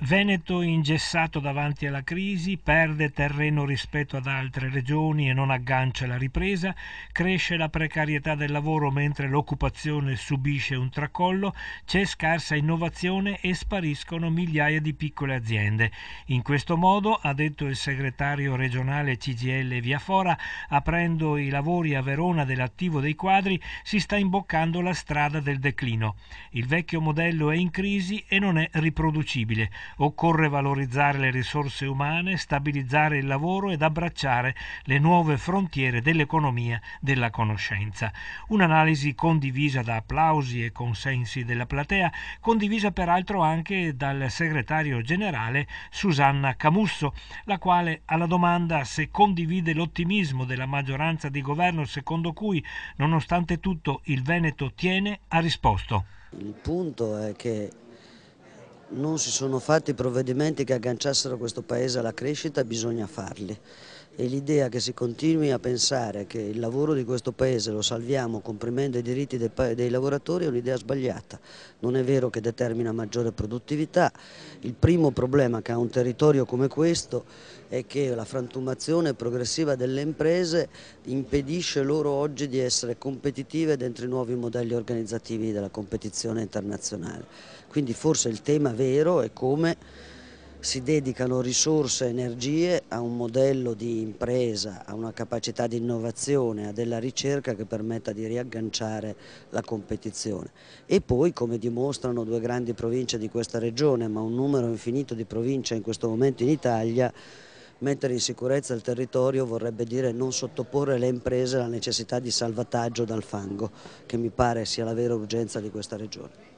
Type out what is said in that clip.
Veneto ingessato davanti alla crisi, perde terreno rispetto ad altre regioni e non aggancia la ripresa, cresce la precarietà del lavoro mentre l'occupazione subisce un tracollo, c'è scarsa innovazione e spariscono migliaia di piccole aziende. In questo modo, ha detto il segretario regionale CGIL Via Fora, aprendo i lavori a Verona dell'attivo dei quadri, si sta imboccando la strada del declino. Il vecchio modello è in crisi e non è riproducibile. Occorre valorizzare le risorse umane, stabilizzare il lavoro ed abbracciare le nuove frontiere dell'economia della conoscenza. Un'analisi condivisa da applausi e consensi della platea, condivisa peraltro anche dal segretario generale Susanna Camusso, la quale alla domanda se condivide l'ottimismo della maggioranza di governo secondo cui, nonostante tutto, il Veneto tiene, ha risposto: Il punto è che non si sono fatti provvedimenti che agganciassero questo Paese alla crescita, bisogna farli. E l'idea che si continui a pensare che il lavoro di questo Paese lo salviamo comprimendo i diritti dei lavoratori è un'idea sbagliata. Non è vero che determina maggiore produttività. Il primo problema che ha un territorio come questo è che la frantumazione progressiva delle imprese impedisce loro oggi di essere competitive dentro i nuovi modelli organizzativi della competizione internazionale. Quindi forse il tema vero è come si dedicano risorse e energie a un modello di impresa, a una capacità di innovazione, a della ricerca che permetta di riagganciare la competizione. E poi, come dimostrano due grandi province di questa regione, ma un numero infinito di province in questo momento in Italia, mettere in sicurezza il territorio vorrebbe dire non sottoporre le imprese alla necessità di salvataggio dal fango, che mi pare sia la vera urgenza di questa regione.